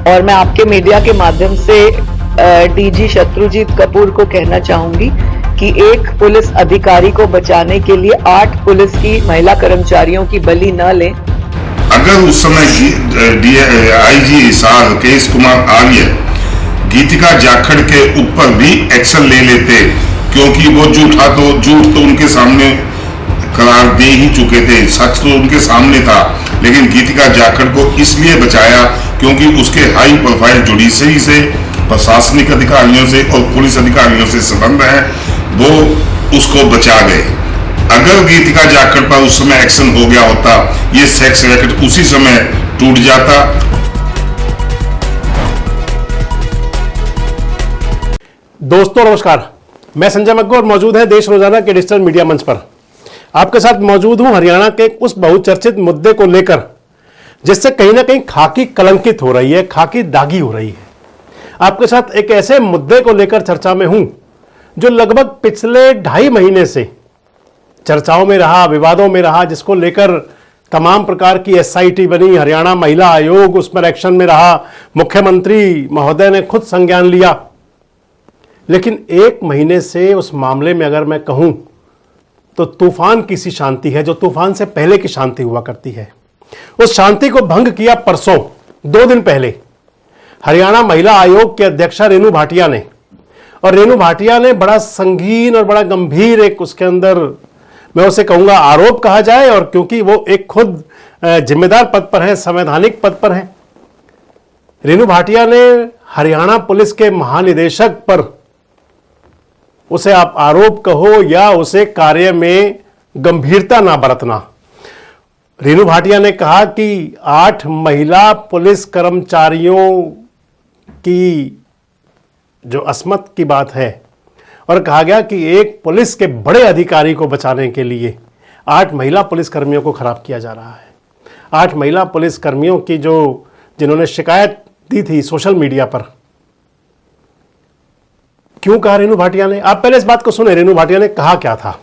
और मैं आपके मीडिया के माध्यम से डीजी शत्रुजीत कपूर को कहना चाहूंगी कि एक पुलिस अधिकारी को बचाने के लिए 8 पुलिस की महिला कर्मचारियों की बलि न लें। अगर उस समय आईजी हिसार केश कुमार आर्य गीतिका जाखड़ के ऊपर भी एक्शन ले लेते, क्योंकि वो झूठ तो उनके सामने करार दे ही चुके थे, सच तो उनके सामने था, लेकिन गीतिका जाखड़ को इसलिए बचाया क्योंकि उसके हाई प्रोफाइल जुडिशरी से, प्रशासनिक अधिकारियों से और पुलिस अधिकारियों से संबंध है, वो उसको बचा गए। अगर गीतिका जाखड़ पर उस समय एक्शन हो गया होता, ये सेक्स रैकेट उसी समय टूट जाता। दोस्तों नमस्कार, मैं संजय मग्गू और मौजूद है देश रोजाना के डिजिटल मीडिया मंच पर। आपके साथ मौजूद हूं हरियाणा के उस बहुचर्चित मुद्दे को लेकर जिससे कहीं ना कहीं खाकी कलंकित हो रही है, खाकी दागी हो रही है। आपके साथ एक ऐसे मुद्दे को लेकर चर्चा में हूं जो लगभग पिछले 2.5 महीने से चर्चाओं में रहा, विवादों में रहा, जिसको लेकर तमाम प्रकार की एसआईटी बनी, हरियाणा महिला आयोग उस पर एक्शन में रहा, मुख्यमंत्री महोदय ने खुद संज्ञान लिया। लेकिन 1 महीने से उस मामले में अगर मैं कहूं तो तूफान की सी शांति है, जो तूफान से पहले की शांति हुआ करती है। उस शांति को भंग किया परसों 2 दिन पहले हरियाणा महिला आयोग के अध्यक्षा रेणु भाटिया ने। और रेणु भाटिया ने बड़ा संगीन और बड़ा गंभीर एक उसके अंदर मैं उसे कहूंगा आरोप कहा जाए, और क्योंकि वो एक खुद जिम्मेदार पद पर है, संवैधानिक पद पर है, रेणु भाटिया ने हरियाणा पुलिस के महानिदेशक पर, उसे आप आरोप कहो या उसे कार्य में गंभीरता ना बरतना, रेणु भाटिया ने कहा कि 8 महिला पुलिस कर्मचारियों की जो अस्मत की बात है, और कहा गया कि एक पुलिस के बड़े अधिकारी को बचाने के लिए 8 महिला पुलिस कर्मियों को खराब किया जा रहा है। 8 महिला पुलिस कर्मियों की जिन्होंने शिकायत दी थी सोशल मीडिया पर। क्यों कहा रेणु भाटिया ने? आप पहले इस बात को सुने, रेणु भाटिया ने कहा क्या था।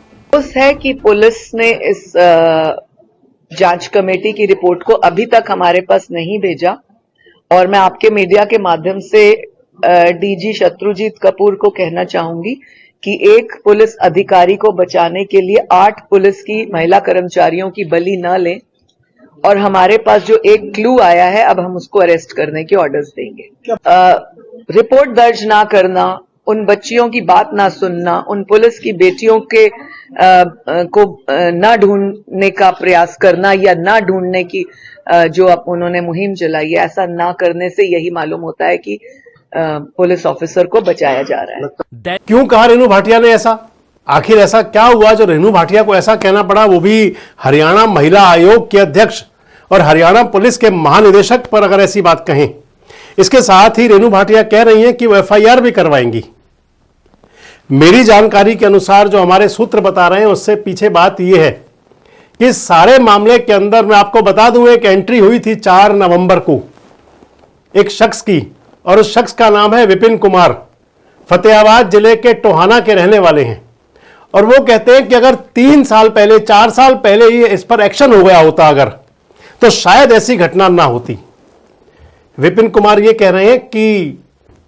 है कि पुलिस ने इस जांच कमेटी की रिपोर्ट को अभी तक हमारे पास नहीं भेजा, और मैं आपके मीडिया के माध्यम से डीजी शत्रुजीत कपूर को कहना चाहूंगी कि एक पुलिस अधिकारी को बचाने के लिए 8 पुलिस की महिला कर्मचारियों की बलि न लें, और हमारे पास जो एक क्लू आया है, अब हम उसको अरेस्ट करने के ऑर्डर्स देंगे। रिपोर्ट दर्ज ना करना, उन बच्चियों की बात ना सुनना, उन पुलिस की बेटियों के को ना ढूंढने का प्रयास करना या ना ढूंढने की जो अब उन्होंने मुहिम चलाई है, ऐसा ना करने से यही मालूम होता है कि पुलिस ऑफिसर को बचाया जा रहा है। क्यों कहा रेणु भाटिया ने ऐसा? आखिर ऐसा क्या हुआ जो रेणु भाटिया को ऐसा कहना पड़ा, वो भी हरियाणा महिला आयोग के अध्यक्ष और हरियाणा पुलिस के महानिदेशक पर अगर ऐसी बात कहें। इसके साथ ही रेणु भाटिया कह रही हैं कि वो एफआईआर भी करवाएंगी। मेरी जानकारी के अनुसार जो हमारे सूत्र बता रहे हैं, उससे पीछे बात यह है कि सारे मामले के अंदर मैं आपको बता दूं, एक एंट्री हुई थी 4 नवंबर को एक शख्स की, और उस शख्स का नाम है विपिन कुमार, फतेहाबाद जिले के टोहाना के रहने वाले हैं। और वो कहते हैं कि अगर 3 साल पहले, 4 साल पहले ही इस पर एक्शन हो गया होता अगर, तो शायद ऐसी घटना ना होती। विपिन कुमार ये कह रहे हैं कि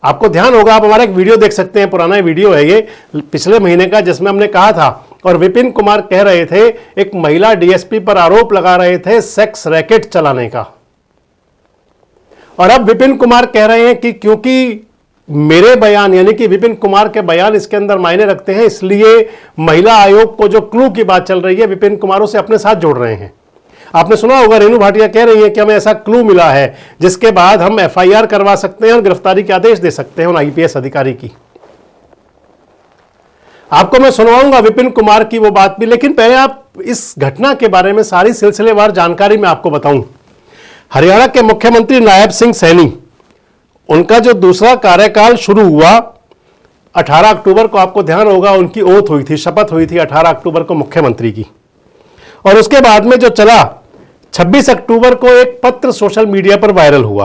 आपको ध्यान होगा, आप हमारा एक वीडियो देख सकते हैं, पुराना वीडियो है ये पिछले महीने का, जिसमें हमने कहा था, और विपिन कुमार कह रहे थे, एक महिला डीएसपी पर आरोप लगा रहे थे सेक्स रैकेट चलाने का। और अब विपिन कुमार कह रहे हैं कि क्योंकि मेरे बयान, यानी कि विपिन कुमार के बयान इसके अंदर मायने रखते हैं, इसलिए महिला आयोग को जो क्लू की बात चल रही है, विपिन कुमार उसे अपने साथ जोड़ रहे हैं। आपने सुना होगा रेणु भाटिया कह रही है कि हमें ऐसा क्लू मिला है जिसके बाद हम एफआईआर करवा सकते हैं और गिरफ्तारी के आदेश दे सकते हैं उन आईपीएस अधिकारी की। आपको मैं सुनवाऊंगा विपिन कुमार की वो बात भी, लेकिन पहले आप इस घटना के बारे में सारी सिलसिलेवार जानकारी मैं आपको बताऊं। हरियाणा के मुख्यमंत्री नायब सिंह सैनी, उनका जो दूसरा कार्यकाल शुरू हुआ 18 अक्टूबर को, आपको ध्यान होगा उनकी ओथ हुई थी, शपथ हुई थी 18 अक्टूबर को मुख्यमंत्री की। और उसके बाद में जो चला, 26 अक्टूबर को एक पत्र सोशल मीडिया पर वायरल हुआ।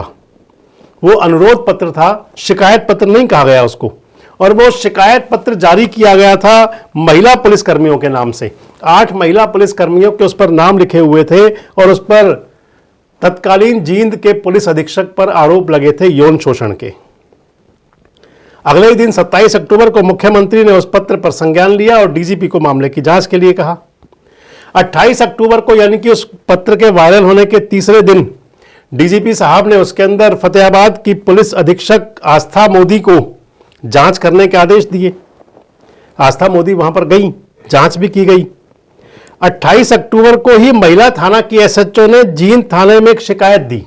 वो अनुरोध पत्र था, शिकायत पत्र नहीं कहा गया उसको, और वो शिकायत पत्र जारी किया गया था महिला पुलिसकर्मियों के नाम से। 8 महिला पुलिसकर्मियों के उस पर नाम लिखे हुए थे, और उस पर तत्कालीन जींद के पुलिस अधीक्षक पर आरोप लगे थे यौन शोषण के। अगले ही दिन 27 अक्टूबर को मुख्यमंत्री ने उस पत्र पर संज्ञान लिया और डीजीपी को मामले की जांच के लिए कहा। 28 अक्टूबर को यानी कि उस पत्र के वायरल होने के तीसरे दिन डीजीपी साहब ने उसके अंदर फतेहाबाद की पुलिस अधीक्षक आस्था मोदी को जांच करने के आदेश दिए। आस्था मोदी वहां पर गई, जांच भी की गई। 28 अक्टूबर को ही महिला थाना की एसएचओ ने जींद थाने में एक शिकायत दी,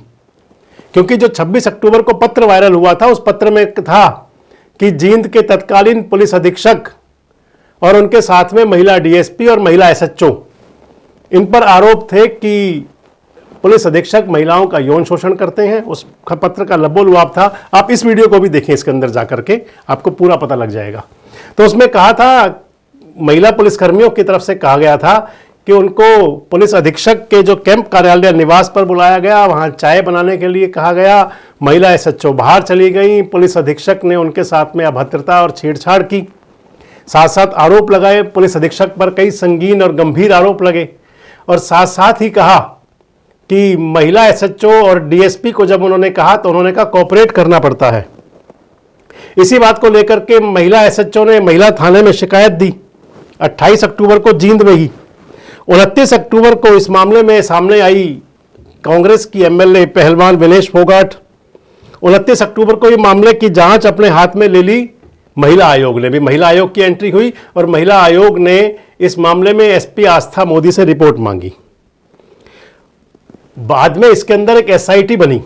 क्योंकि जो 26 अक्टूबर को पत्र वायरल हुआ था उस पत्र में था कि जींद के तत्कालीन पुलिस अधीक्षक और उनके साथ में महिला डीएसपी और महिला एसएचओ, इन पर आरोप थे कि पुलिस अधीक्षक महिलाओं का यौन शोषण करते हैं। उस पत्र का लबोलुआब था। आप इस वीडियो को भी देखें, इसके अंदर जाकर के आपको पूरा पता लग जाएगा। तो उसमें कहा था, महिला पुलिसकर्मियों की तरफ से कहा गया था कि उनको पुलिस अधीक्षक के जो कैंप कार्यालय निवास पर बुलाया गया, वहां चाय बनाने के लिए कहा गया। महिला एसएचओ बाहर चली गई, पुलिस अधीक्षक ने उनके साथ में अभद्रता और छेड़छाड़ की। साथ साथ आरोप लगाए पुलिस अधीक्षक पर, कई संगीन और गंभीर आरोप लगे। और साथ साथ ही कहा कि महिला एसएचओ और डीएसपी को जब उन्होंने कहा तो उन्होंने कहा कोऑपरेट करना पड़ता है। इसी बात को लेकर के महिला एसएचओ ने महिला थाने में शिकायत दी 28 अक्टूबर को जींद में ही। 29 अक्टूबर को इस मामले में सामने आई कांग्रेस की एमएलए पहलवान विनेश फोगाट। 29 अक्टूबर को ये मामले की जांच अपने हाथ में ले ली महिला आयोग ने भी। महिला आयोग की एंट्री हुई और महिला आयोग ने इस मामले में एसपी आस्था मोदी से रिपोर्ट मांगी। बाद में इसके अंदर एक एसआईटी बनी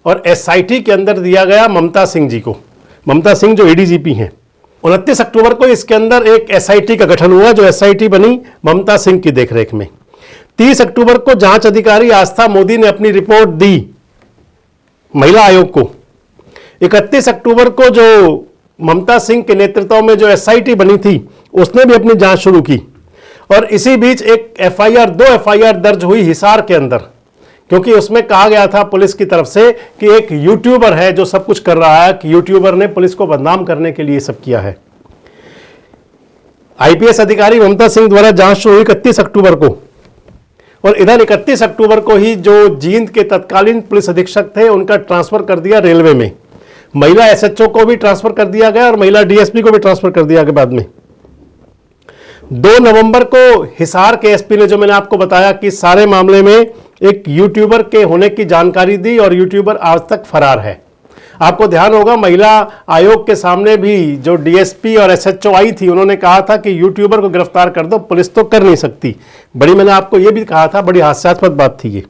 और एसआईटी के अंदर दिया गया ममता सिंह जी को। ममता सिंह जो एडीजीपी हैं। 29 अक्टूबर को इसके अंदर एक एसआईटी का गठन हुआ, जो एसआईटी बनी ममता सिंह की देखरेख में। 30 अक्टूबर को जांच अधिकारी आस्था मोदी ने अपनी रिपोर्ट दी महिला आयोग को। 31 अक्टूबर को जो ममता सिंह के नेतृत्व में जो एसआईटी बनी थी उसने भी अपनी जांच शुरू की। और इसी बीच एक एफआईआर, 2 एफआईआर दर्ज हुई हिसार के अंदर, क्योंकि उसमें कहा गया था पुलिस की तरफ से कि एक यूट्यूबर है जो सब कुछ कर रहा है, कि यूट्यूबर ने पुलिस को बदनाम करने के लिए सब किया है। आईपीएस अधिकारी ममता सिंह द्वारा जांच शुरू हुई 31 अक्टूबर को। और इधर 31 अक्टूबर को ही जो जींद के तत्कालीन पुलिस अधीक्षक थे उनका ट्रांसफर कर दिया रेलवे में। महिला एसएचओ को भी ट्रांसफर कर दिया गया और महिला डीएसपी को भी ट्रांसफर कर दिया गया बाद में। 2 नवंबर को हिसार के एसपी ने, जो मैंने आपको बताया कि सारे मामले में एक यूट्यूबर के होने की जानकारी दी और यूट्यूबर आज तक फरार है। आपको ध्यान होगा महिला आयोग के सामने भी जो डीएसपी और एसएचओ आई थी, उन्होंने कहा था कि यूट्यूबर को गिरफ्तार कर दो, पुलिस तो कर नहीं सकती। मैंने आपको यह भी कहा था, बड़ी हास्यास्पद बात थी ये।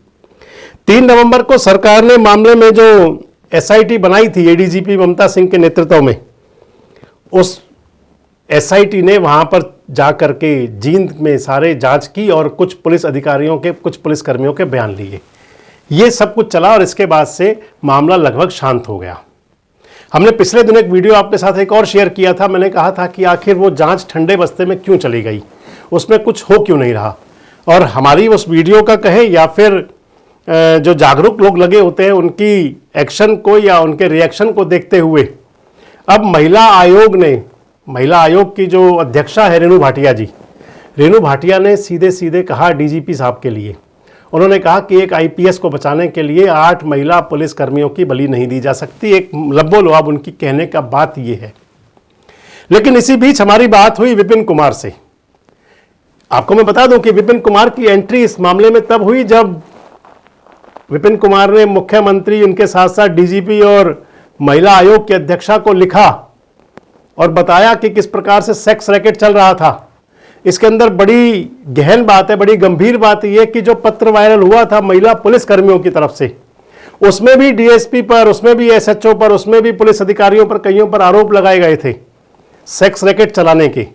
3 नवंबर को सरकार ने मामले में जो एसआईटी बनाई थी एडीजीपी ममता सिंह के नेतृत्व में, उस एसआईटी ने वहां पर जाकर के जींद में सारे जांच की और कुछ पुलिस अधिकारियों के, कुछ पुलिसकर्मियों के बयान लिए। ये सब कुछ चला और इसके बाद से मामला लगभग शांत हो गया। हमने पिछले दिन एक वीडियो आपके साथ एक और शेयर किया था। मैंने कहा था कि आखिर वो जांच ठंडे बस्ते में क्यों चली गई, उसमें कुछ हो क्यों नहीं रहा। और हमारी उस वीडियो का कहें या फिर जो जागरूक लोग लगे होते हैं उनकी एक्शन को या उनके रिएक्शन को देखते हुए अब महिला आयोग की जो अध्यक्षा है रेणु भाटिया ने सीधे सीधे कहा डीजीपी साहब के लिए। उन्होंने कहा कि एक आईपीएस को बचाने के लिए 8 महिला पुलिस कर्मियों की बलि नहीं दी जा सकती। एक लब्बो-लुआब उनकी कहने का बात यह है। लेकिन इसी बीच हमारी बात हुई विपिन कुमार से। आपको मैं बता दूं कि विपिन कुमार की एंट्री इस मामले में तब हुई जब विपिन कुमार ने मुख्यमंत्री, उनके साथ साथ डीजीपी और महिला आयोग की अध्यक्षा को लिखा और बताया कि किस प्रकार से सेक्स रैकेट चल रहा था। इसके अंदर बड़ी गहन बात है, बड़ी गंभीर बात यह कि जो पत्र वायरल हुआ था महिला पुलिस कर्मियों की तरफ से, उसमें भी डीएसपी पर, उसमें भी एसएचओ पर, उसमें भी पुलिस अधिकारियों पर, कईयों पर आरोप लगाए गए थे सेक्स रैकेट चलाने के।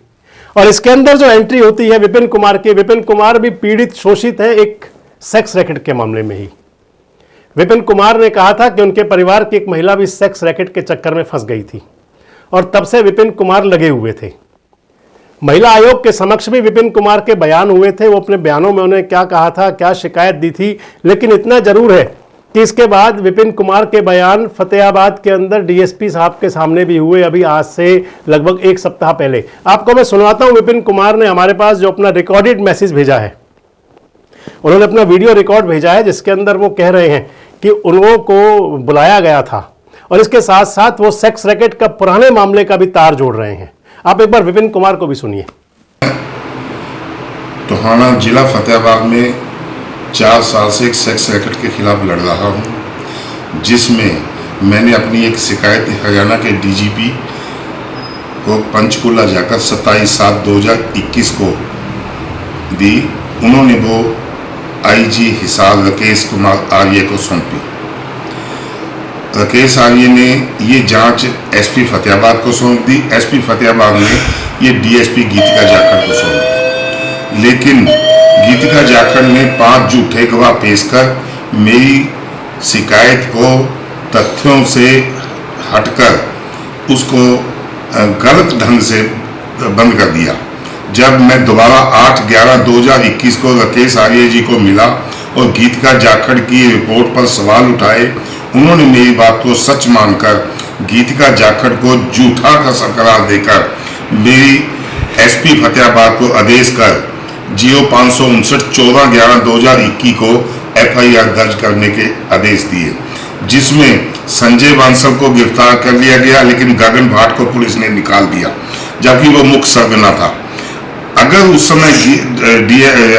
और इसके अंदर जो एंट्री होती है विपिन कुमार की, विपिन कुमार भी पीड़ित, शोषित है एक सेक्स रैकेट के मामले में ही। विपिन कुमार ने कहा था कि उनके परिवार की एक महिला भी सेक्स रैकेट के चक्कर में फंस गई थी और तब से विपिन कुमार लगे हुए थे। महिला आयोग के समक्ष भी विपिन कुमार के बयान हुए थे। वो अपने बयानों में उन्होंने क्या कहा था, क्या शिकायत दी थी। लेकिन इतना जरूर है कि इसके बाद विपिन कुमार के बयान फतेहाबाद के अंदर डीएसपी साहब के सामने भी हुए, अभी आज से लगभग 1 सप्ताह पहले। आपको मैं सुनवाता हूं विपिन कुमार ने हमारे पास जो अपना रिकॉर्डेड मैसेज भेजा है। उन्होंने अपना वीडियो रिकॉर्ड भेजा है जिसके अंदर वो कह रहे हैं कि उन लोगों को बुलाया गया था और इसके साथ साथ वो सेक्स रैकेट का पुराने मामले का भी तार जोड़ रहे हैं। आप एक बार विपिन कुमार को भी सुनिए। टोहाना जिला फतेहाबाद में 4 साल से एक सेक्स रैकेट के खिलाफ लड़ रहा हूँ, जिसमें मैंने अपनी एक शिकायत हरियाणा के डीजीपी को पंचकुला जाकर 27/7/2021 को दी। उन्होंने वो आईजी हिसार राकेश कुमार आर्य को सौंपी। राकेश आर्य ने ये जांच एसपी फतेहाबाद को सौंप दी। एसपी फतेहाबाद ने ये डीएसपी गीतिका जाखड़ को सौंप दी। लेकिन गीतिका जाखड़ ने 5 झूठे गवाह पेश कर मेरी शिकायत को तथ्यों से हटकर उसको गलत ढंग से बंद कर दिया। जब मैं दोबारा 8/11/2021 को राकेश आर्य जी को मिला और गीतिका जाखड़ की रिपोर्ट पर सवाल उठाए, उन्होंने मेरी बात को सच मानकर गीतिका जाखड़ को झूठा करार देकर मेरी एसपी फतेहाबाद को आदेश कर 0559 14/11/2021 को एफआईआर दर्ज करने के आदेश दिए, जिसमें संजय बांसल को गिरफ्तार कर लिया गया, लेकिन गगन भाट को पुलिस ने निकाल दिया, जबकि वो मुख्य सरगना था। अगर उस समय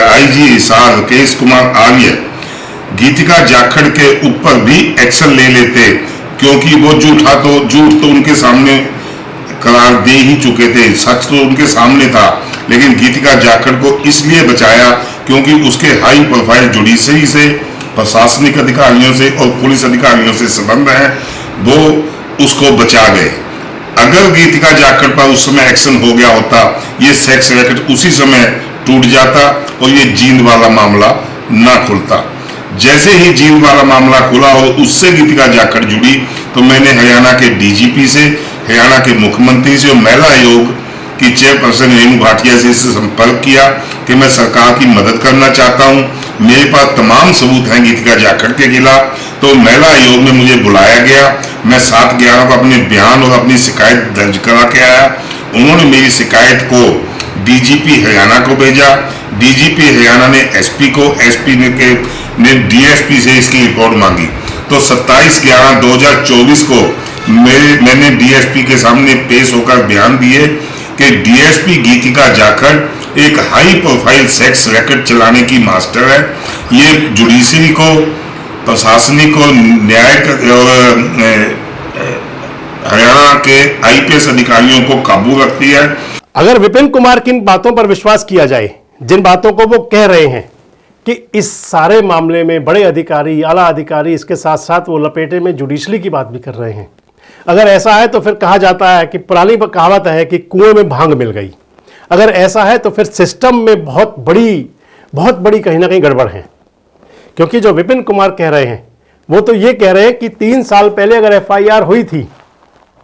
आईजी हिसार राकेश कुमार आर्य गीतिका जाखड़ के ऊपर भी एक्शन ले लेते, क्योंकि वो झूठ तो उनके सामने करार दे ही चुके थे, सच तो उनके सामने था, लेकिन गीतिका जाखड़ को इसलिए बचाया क्योंकि उसके हाई प्रोफाइल जुडिशरी से, प्रशासनिक अधिकारियों से और पुलिस अधिकारियों से संबंध है, वो उसको बचा गए। अगर गीतिका जाखड़ पर उस समय एक्शन हो गया होता, ये सेक्स रैकेट उसी समय टूट जाता और ये जींद वाला मामला ना खुलता। जैसे ही जींद वाला मामला खुला और उससे गीतिका जाखड़ जुड़ी, तो मैंने हरियाणा के डीजीपी से, हरियाणा के मुख्यमंत्री से और महिला आयोग की चेयरपर्सन रेणु भाटिया से संपर्क किया कि मैं सरकार की मदद करना चाहता हूं, मेरे पास तमाम सबूत हैं गीतिका जाखड़ के खिलाफ। तो महिला आयोग में मुझे बुलाया गया। मैं 7/11 को अपने बयान और अपनी शिकायत दर्ज करा के आया। उन्होंने मेरी शिकायत को डीजीपी हरियाणा को भेजा। डीजीपी हरियाणा ने एसपी को, एसपी ने डीएसपी से इसकी रिपोर्ट मांगी। तो 27/11/2024 को मैंने डीएसपी के सामने पेश होकर बयान दिए कि डीएसपी गीतिका जाखड़ एक हाई प्रोफाइल सेक्स रैकेट चलाने की मास्टर है। ये जुडिशरी को, प्रशासनिक और न्यायिक और हरियाणा के आईपीएस अधिकारियों को काबू रखती है। अगर विपिन कुमार की इन बातों पर विश्वास किया जाए, जिन बातों को वो कह रहे हैं कि इस सारे मामले में बड़े अधिकारी, आला अधिकारी, इसके साथ साथ वो लपेटे में जुडिशरी की बात भी कर रहे हैं, अगर ऐसा है तो फिर कहा जाता है कि पुरानी कहावत है कि कुएं में भांग मिल गई। अगर ऐसा है तो फिर सिस्टम में बहुत बड़ी कहीं ना कहीं गड़बड़ है। क्योंकि जो विपिन कुमार कह रहे हैं वो तो ये कह रहे हैं कि 3 साल पहले अगर एफआईआर हुई थी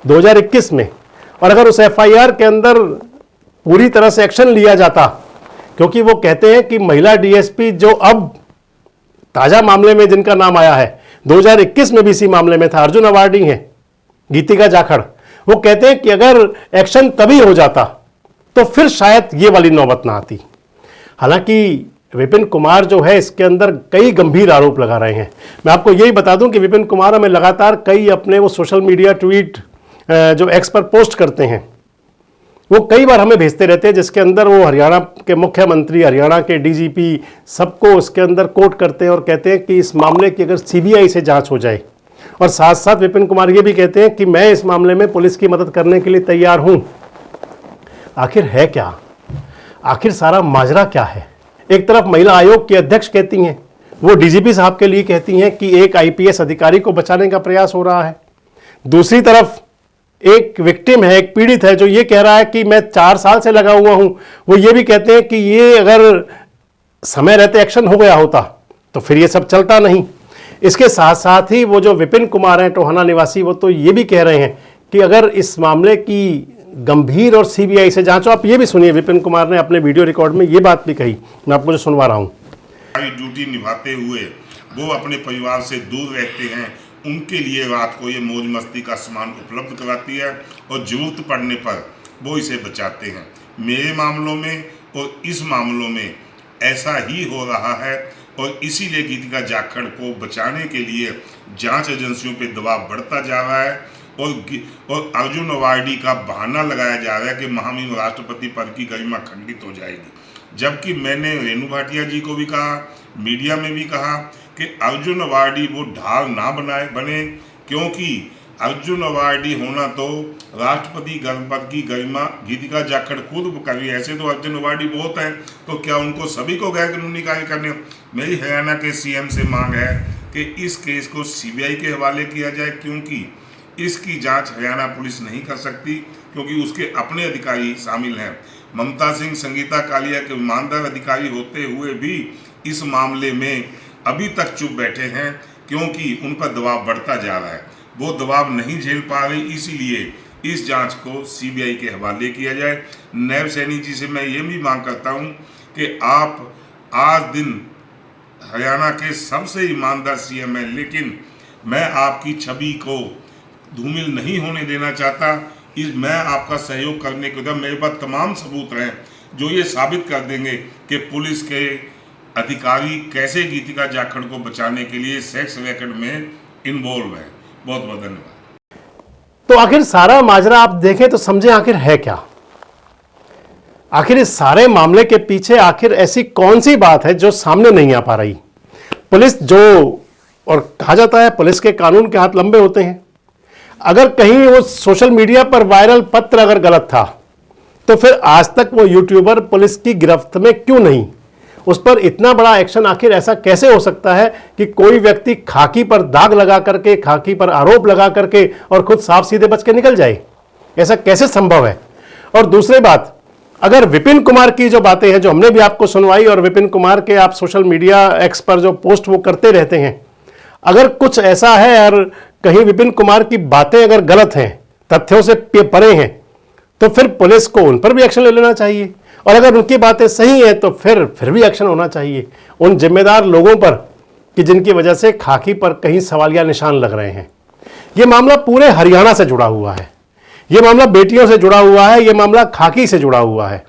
2021 में, और अगर उस एफआईआर के अंदर पूरी तरह से एक्शन लिया जाता, क्योंकि वो कहते हैं कि महिला डीएसपी जो अब ताजा मामले में जिनका नाम आया है, 2021 में भी इसी मामले में था, अर्जुन अवार्डी हैं गीतिका जाखड़, वो कहते हैं कि अगर एक्शन तभी हो जाता तो फिर शायद ये वाली नौबत ना आती। हालांकि विपिन कुमार जो है इसके अंदर कई गंभीर आरोप लगा रहे हैं। मैं आपको यही बता दूं कि विपिन कुमार हमें लगातार कई अपने वो सोशल मीडिया ट्वीट जो एक्स पर पोस्ट करते हैं, वो कई बार हमें भेजते रहते हैं, जिसके अंदर वो हरियाणा के मुख्यमंत्री, हरियाणा के डीजीपी सबको उसके अंदर कोट करते हैं और कहते हैं कि इस मामले की अगर सीबीआई से जांच हो जाए, और साथ साथ विपिन कुमार ये भी कहते हैं कि मैं इस मामले में पुलिस की मदद करने के लिए तैयार हूं। आखिर है क्या? आखिर सारा माजरा क्या है? एक तरफ महिला आयोग की अध्यक्ष कहती हैं, वो डीजीपी साहब के लिए कहती हैं कि एक आईपीएस अधिकारी को बचाने का प्रयास हो रहा है। दूसरी तरफ एक विक्टिम है, एक पीड़ित है, जो ये कह रहा है कि मैं 4 साल से लगा हुआ हूं। वो ये भी कहते हैं कि ये अगर समय रहते एक्शन हो गया होता तो फिर ये सब चलता नहीं। इसके साथ साथ ही वो जो विपिन कुमार हैं टोहाना निवासी, वो तो ये भी कह रहे हैं कि अगर इस मामले की गंभीर और सीबीआई से जांच हो। आप ये भी सुनिए, विपिन कुमार ने अपने वीडियो रिकॉर्ड में ये बात भी कही, मैं आपको जो सुनवा रहा हूँ। ड्यूटी निभाते हुए वो अपने परिवार से दूर रहते हैं, उनके लिए रात को ये मौज मस्ती का सामान उपलब्ध कराती है और जरूरत पड़ने पर वो इसे बचाते हैं। मेरे मामलों में और इस मामलों में ऐसा ही हो रहा है। और इसीलिए गीतिका जाखड़ को बचाने के लिए जांच एजेंसियों पे दबाव बढ़ता जा रहा है और अर्जुन अवार्डी का बहाना लगाया जा रहा है कि महामहिम राष्ट्रपति पद की गरिमा खंडित हो जाएगी। जबकि मैंने रेणु भाटिया जी को भी कहा, मीडिया में भी कहा कि अर्जुन अवार्डी वो ढाल ना बने, क्योंकि अर्जुन अवार्डी होना तो राष्ट्रपति पद की गरिमा गीतिका जाखड़ खुद करी। ऐसे तो अर्जुन अवार्डी बहुत हैं, तो क्या उनको सभी को गैर कानूनी कार्य करने? मेरी हरियाणा के सीएम से मांग है कि इस केस को सीबीआई के हवाले किया जाए, क्योंकि इसकी जांच हरियाणा पुलिस नहीं कर सकती, क्योंकि उसके अपने अधिकारी शामिल हैं। ममता सिंह संगीता कालिया के ईमानदार अधिकारी होते हुए भी इस मामले में अभी तक चुप बैठे हैं, क्योंकि उन पर दबाव बढ़ता जा रहा है। वो दबाव नहीं झेल पा रही, इसीलिए इस जांच को सीबीआई के हवाले किया जाए। नैब सैनी जी से मैं ये भी मांग करता हूँ कि आप आज दिन हरियाणा के सबसे ईमानदार सीएम हैं, लेकिन मैं आपकी छवि को धूमिल नहीं होने देना चाहता। मैं आपका सहयोग करने के मेरे पास तमाम सबूत हैं जो ये साबित कर देंगे कि पुलिस के अधिकारी कैसे गीतिका जाखड़ को बचाने के लिए सेक्स रैकेट में इन्वॉल्व है। बहुत बहुत धन्यवाद। तो आखिर सारा माजरा आप देखें तो समझें आखिर है क्या? आखिर इस सारे मामले के पीछे आखिर ऐसी कौन सी बात है जो सामने नहीं आ पा रही? पुलिस जो, और कहा जाता है पुलिस के कानून के हाथ लंबे होते हैं, अगर कहीं वो सोशल मीडिया पर वायरल पत्र अगर गलत था तो फिर आज तक वो यूट्यूबर पुलिस की गिरफ्त में क्यों नहीं? उस पर इतना बड़ा एक्शन आखिर ऐसा कैसे हो सकता है कि कोई व्यक्ति खाकी पर दाग लगा करके, खाकी पर आरोप लगा करके और खुद साफ सीधे बच के निकल जाए? ऐसा कैसे संभव है? और दूसरी बात, अगर विपिन कुमार की जो बातें हैं जो हमने भी आपको सुनवाई, और विपिन कुमार के आप सोशल मीडिया एक्स पर जो पोस्ट वो करते रहते हैं, अगर कुछ ऐसा है और कहीं विपिन कुमार की बातें अगर गलत हैं, तथ्यों से परे हैं, तो फिर पुलिस को उन पर भी एक्शन ले लेना चाहिए, और अगर उनकी बातें सही हैं तो फिर भी एक्शन होना चाहिए उन जिम्मेदार लोगों पर कि जिनकी वजह से खाकी पर कहीं सवालिया निशान लग रहे हैं। यह मामला पूरे हरियाणा से जुड़ा हुआ है, यह मामला बेटियों से जुड़ा हुआ है, यह मामला खाकी से जुड़ा हुआ है।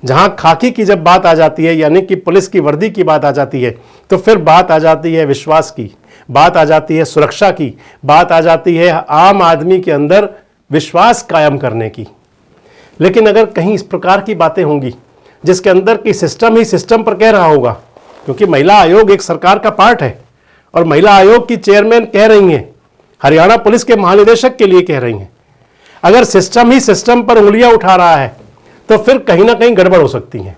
जहां खाकी की जब बात आ जाती है, यानी कि पुलिस की वर्दी की बात आ जाती है, तो फिर बात आ जाती है विश्वास की, बात आ जाती है सुरक्षा की, बात आ जाती है आम आदमी के अंदर विश्वास कायम करने की। लेकिन अगर कहीं इस प्रकार की बातें होंगी जिसके अंदर की सिस्टम ही सिस्टम पर कह रहा होगा, क्योंकि महिला आयोग एक सरकार का पार्ट है और महिला आयोग की चेयरमैन कह रही हैं, हरियाणा पुलिस के महानिदेशक के लिए कह रही हैं, अगर सिस्टम ही सिस्टम पर उंगलियां उठा रहा है तो फिर कहीं ना कहीं गड़बड़ हो सकती है।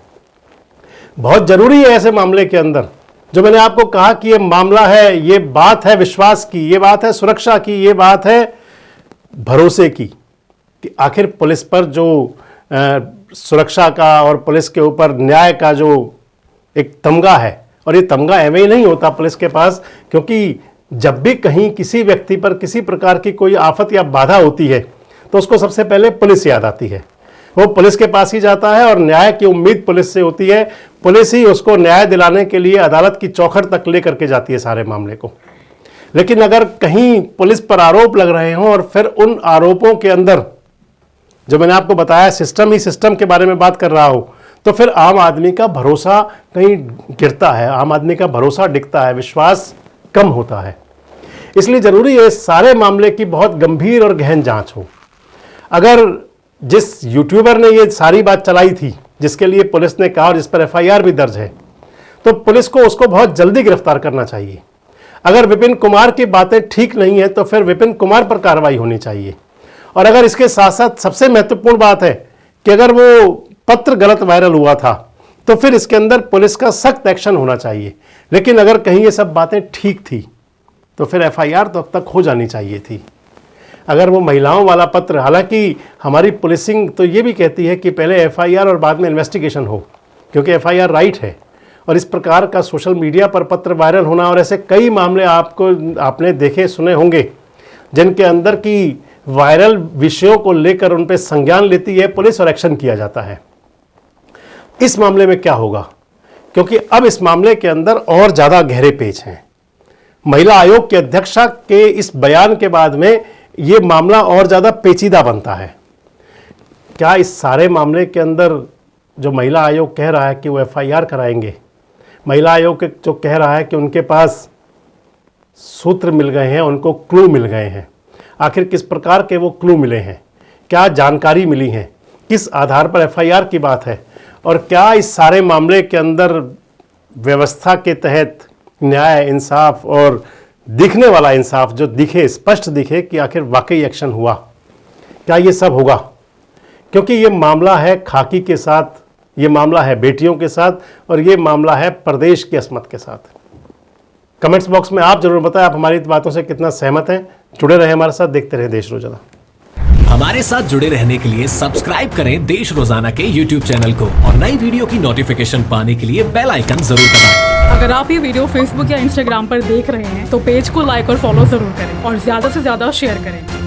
बहुत जरूरी है ऐसे मामले के अंदर, जो मैंने आपको कहा कि ये मामला है, ये बात है विश्वास की, ये बात है सुरक्षा की, ये बात है भरोसे की, कि आखिर पुलिस पर जो सुरक्षा का और पुलिस के ऊपर न्याय का जो एक तमगा है, और ये तमगा एवं ही नहीं होता पुलिस के पास, क्योंकि जब भी कहीं किसी व्यक्ति पर किसी प्रकार की कोई आफत या बाधा होती है तो उसको सबसे पहले पुलिस याद आती है। वो पुलिस के पास ही जाता है और न्याय की उम्मीद पुलिस से होती है। पुलिस ही उसको न्याय दिलाने के लिए अदालत की चौखट तक लेकर के जाती है सारे मामले को। लेकिन अगर कहीं पुलिस पर आरोप लग रहे हों और फिर उन आरोपों के अंदर, जो मैंने आपको बताया सिस्टम ही सिस्टम के बारे में बात कर रहा हो, तो फिर आम आदमी का भरोसा कहीं गिरता है, आम आदमी का भरोसा डिगता है, विश्वास कम होता है। इसलिए जरूरी है इस सारे मामले की बहुत गंभीर और गहन जांच हो। अगर जिस यूट्यूबर ने ये सारी बात चलाई थी, जिसके लिए पुलिस ने कहा और जिस पर एफआईआर भी दर्ज है, तो पुलिस को उसको बहुत जल्दी गिरफ्तार करना चाहिए। अगर विपिन कुमार की बातें ठीक नहीं है तो फिर विपिन कुमार पर कार्रवाई होनी चाहिए। और अगर इसके साथ साथ सबसे महत्वपूर्ण बात है कि अगर वो पत्र गलत वायरल हुआ था तो फिर इसके अंदर पुलिस का सख्त एक्शन होना चाहिए। लेकिन अगर कहीं ये सब बातें ठीक थी तो फिर एफआईआर तो अब तक हो जानी चाहिए थी। अगर वो महिलाओं वाला पत्र, हालांकि हमारी पुलिसिंग तो ये भी कहती है कि पहले एफआईआर और बाद में इन्वेस्टिगेशन हो, क्योंकि एफआईआर राइट है, और इस प्रकार का सोशल मीडिया पर पत्र वायरल होना और ऐसे कई मामले आपने देखे सुने होंगे जिनके अंदर की वायरल विषयों को लेकर उन पर संज्ञान लेती है पुलिस और एक्शन किया जाता है। इस मामले में क्या होगा, क्योंकि अब इस मामले के अंदर और ज़्यादा गहरे पेच हैं। महिला आयोग की अध्यक्षा के इस बयान के बाद में ये मामला और ज़्यादा पेचीदा बनता है। क्या इस सारे मामले के अंदर जो महिला आयोग कह रहा है कि वो एफआईआर कराएंगे, महिला आयोग जो कह रहा है कि उनके पास सूत्र मिल गए हैं, उनको क्लू मिल गए हैं। आखिर किस प्रकार के वो क्लू मिले हैं, क्या जानकारी मिली है, किस आधार पर एफआईआर की बात है, और क्या इस सारे मामले के अंदर व्यवस्था के तहत न्याय, इंसाफ और दिखने वाला इंसाफ जो दिखे, स्पष्ट दिखे कि आखिर वाकई एक्शन हुआ, क्या ये सब होगा? क्योंकि ये मामला है खाकी के साथ, ये मामला है बेटियों के साथ, और ये मामला है प्रदेश की अस्मत के साथ। कमेंट्स बॉक्स में आप जरूर बताएं आप हमारी बातों से कितना सहमत हैं। जुड़े रहे हमारे साथ, देखते रहे देश रोजाना। हमारे साथ जुड़े रहने के लिए सब्सक्राइब करें देश रोजाना के YouTube चैनल को और नई वीडियो की नोटिफिकेशन पाने के लिए बेल आइकन जरूर दबाएं। अगर आप ये वीडियो Facebook या Instagram पर देख रहे हैं तो पेज को लाइक और फॉलो जरूर करें और ज्यादा से ज्यादा शेयर करें।